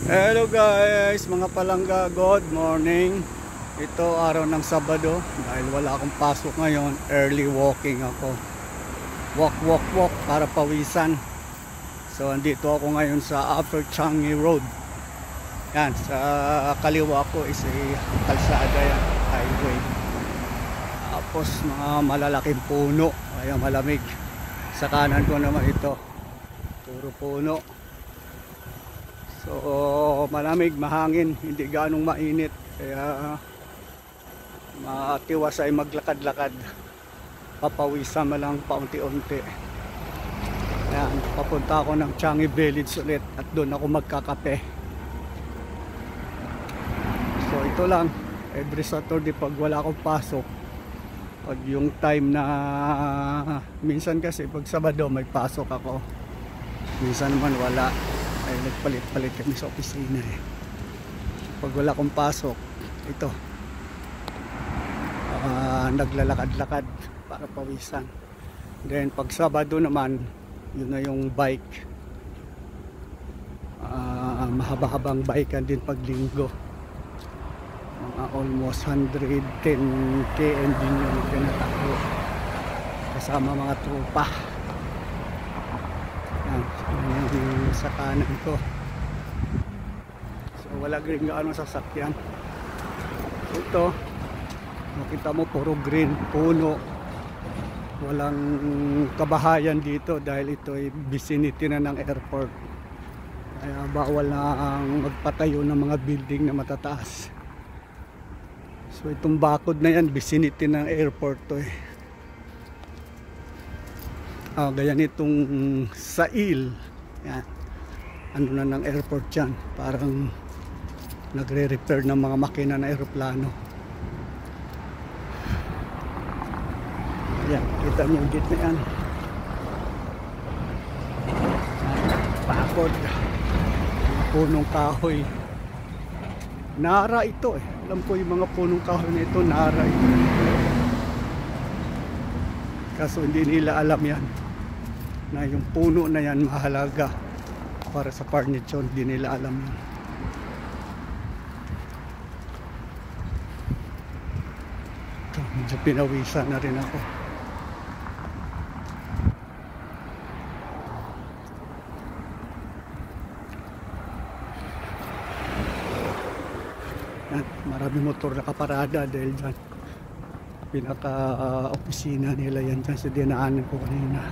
Hello guys, mga palangga, good morning. Ito araw ng Sabado. Dahil wala akong pasok ngayon, early walking ako. Walk para pawisan. So andito ako ngayon sa Upper Changi Road. Yan, sa kaliwa ko is kalsada yan, highway. Tapos mga malalaking puno, kaya malamig. Sa kanan ko naman ito, puro puno. So malamig, mahangin, hindi ganong mainit, kaya matiwasay maglakad-lakad, papawisan mo lang paunti-unti. Ayan, papunta ako ng Changi Village ulit at doon ako magkakape. So ito lang, every Saturday pag wala akong pasok, pag yung time na minsan kasi pag Sabado may pasok ako, minsan naman wala, ay nagpalit-palit kami sa opisina eh. Pag wala akong pasok, ito naglalakad-lakad para pawisan. Then pag Sabado naman, yun na yung bike, mahaba-habang bike din pag Linggo, almost 110 km din yung tinatakbo kasama mga tropa. Yung sa kanan ko, so wala rin gaano sasakyan. Ito makita mo puro green, puno, walang kabahayan dito dahil ito ay vicinity na ng airport, kaya bawal na ang magpatayo ng mga building na matataas. So itong bakod na yan, vicinity ng airport to eh. Ganyan itong Sail, yan, ano na ng airport yan, parang nagre-repair ng mga makina na aeroplano. Yan, kita niyo yung gate na yan, bakod, punong kahoy, nara ito eh. Alam ko yung mga punong kahoy na ito, nara ito, kaso hindi nila alam yan na yung puno na yan mahalaga para sa furniture. Hindi nila alam yan. Ito, medyo pinawisan na rin ako. Yan, maraming motor nakaparada dahil dyan pinaka opisina nila yan dyan sa dinaanan ko kanina.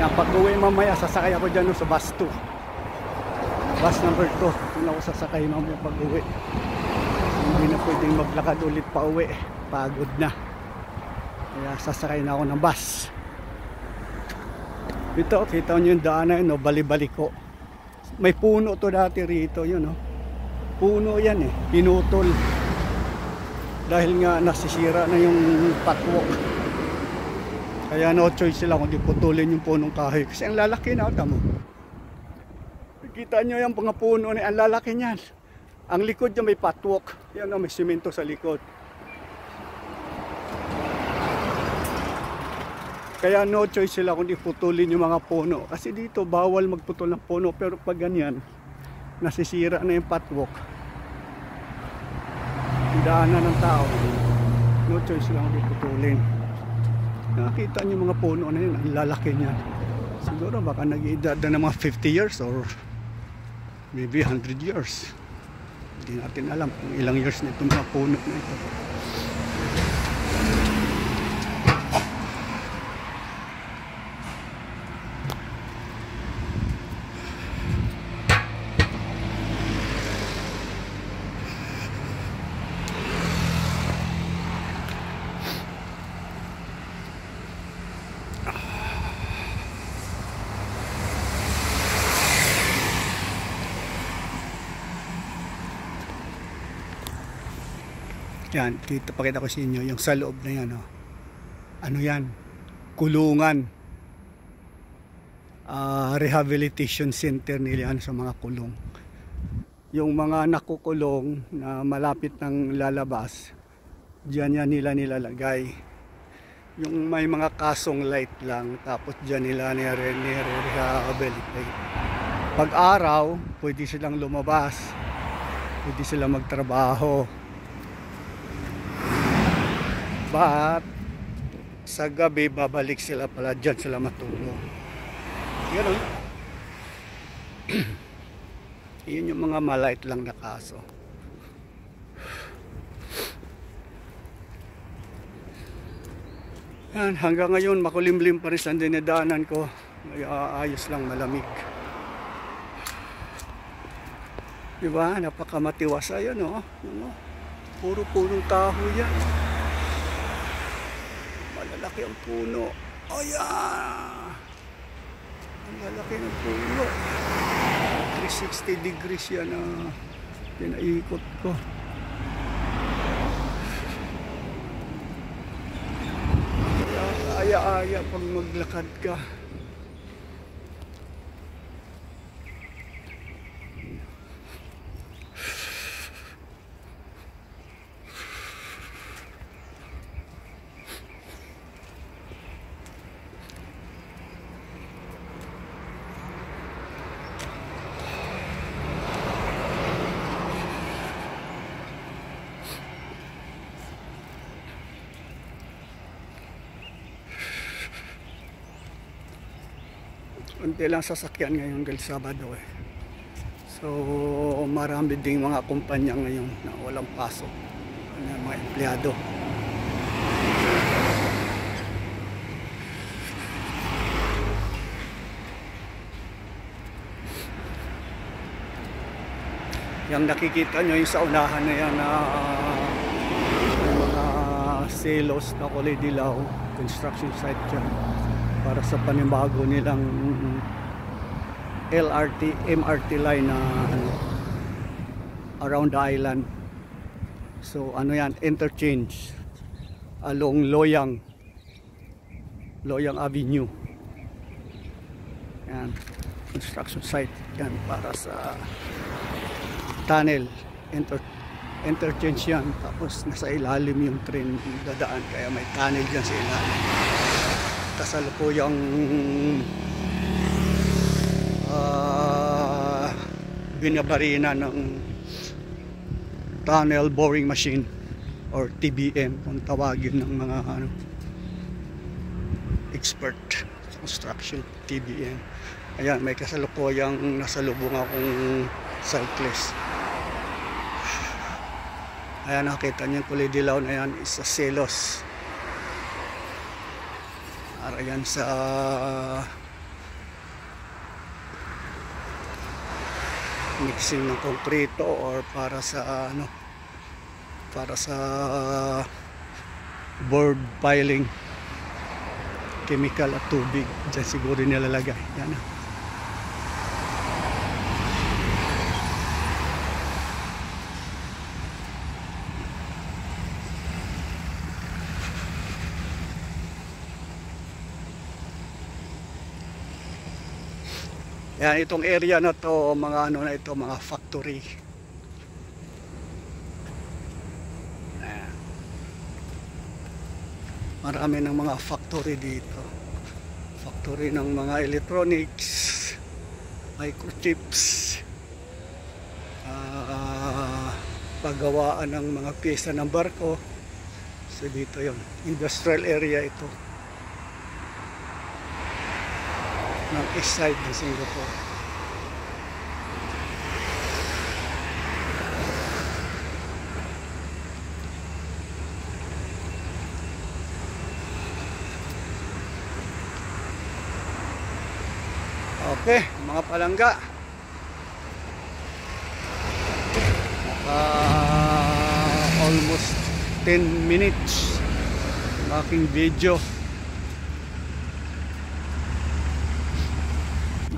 Yan, pag uwi mamaya sasakay ako dyan sa bus 2, bus number 2. Doon ako sasakay mamaya pag uwi. Hindi na pwedeng maglakad ulit pa uwi, pagod na, kaya sasakay na ako ng bus. Ito, kita nyo yung daanan, no? Bali-baliko. May puno to dati rito, yun, no? Puno yan eh, pinutol dahil nga nasisira na yung patwalk, kaya no choice sila kundi putulin yung punong kahoy kasi ang lalaki na. Tamo, kita nyo yung mga puno na ang lalaki niyan. Ang likod niya may patwalk, yan, no? May simento sa likod. Kaya no choice sila kundi putulin yung mga puno. Kasi dito bawal magputol ng puno, pero pag ganyan, nasisira na yung patwalk, daanan ng tao, no choice sila kundi putulin. Nakita niyo mga puno na yun, ang lalaki niya. Siguro baka nag-iedad na ng mga 50 years or maybe 100 years. Hindi natin alam kung ilang years na itong mga puno na ito. Yan, dito pakita ko sa inyo yung sa loob na yan, oh. Ano yan? Kulungan. Rehabilitation center nila yan sa mga kulong. yung mga nakukulong na malapit ng lalabas, diyan yan nila nilalagay. Yung may mga kasong light lang, tapos diyan nila nire-rehabilitate. Pag araw, pwede silang lumabas, pwede silang magtrabaho. But sa gabi, babalik sila pala, diyan sila matulog. Ganun. Yun yung mga malight lang na kaso. Yan, hanggang ngayon makulimlim pa rin sa dinadaanan ko. Ayos lang, malamig. Diba? Napakamatiwas. Ayun, oh. Puro punong kahoy yan. Malalaki ang puno. Ayan! Ang lalaki ng puno. 360 degrees yan na pinaikot ko. Aya-aya pag maglakad ka. Unti lang sasakyan ngayon dahil Sabado eh. So marami ding mga kumpanya ngayon na walang pasok, mga empleyado. Yung nakikita nyo yung sa unahan na yan na mga silos na kulay dilaw, construction site dyan para sa panibago nilang LRT, MRT line na around the island. So ano yan, interchange along Loyang Avenue. Yan, construction site yan para sa tunnel, interchange yan. Tapos nasa ilalim yung train dadaan, kaya may tunnel dyan sa ilalim. Kasalukuyang binabarina ng tunnel boring machine or TBM kung tawagin ng mga expert sa construction, TBM. Ayan, may kasalukuyang nasalubong akong cyclist. Ayan, nakita niyo yung kulay dilaw na yan, is sa selos. Ayan sa mixing ng konkreto or para sa board piling, chemical at tubig dyan siguro nilalagay. Yan. Yan, itong area na to, mga ano na ito, mga factory. Ayan. Marami ng mga factory dito. Factory ng mga electronics, microchips, paggawaan ng mga pyesa ng barko. So dito yon, industrial area ito ng east side ng Singapore. Okay, mga palangga, almost 10 minutes ang aking video.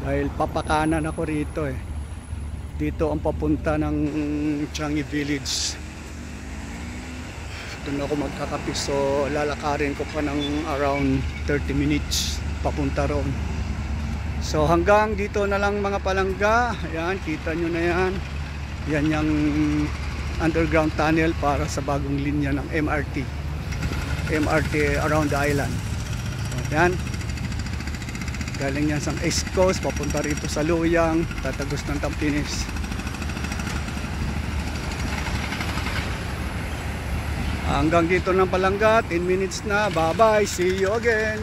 Dahil papakanan ako rito eh. Dito ang papunta ng Changi Village. Doon ako magkakapi. So lalakarin ko pa ng around 30 minutes papunta roon. So hanggang dito na lang mga palangga. Ayan, kita nyo na yan. Yan yung underground tunnel para sa bagong linya ng MRT around the island. So, yan. Galing yan sa East Coast, papunta rito sa Luyang, tatagos ng Tampines. Hanggang dito ng Palangga, 10 minutes na. Bye bye, see you again.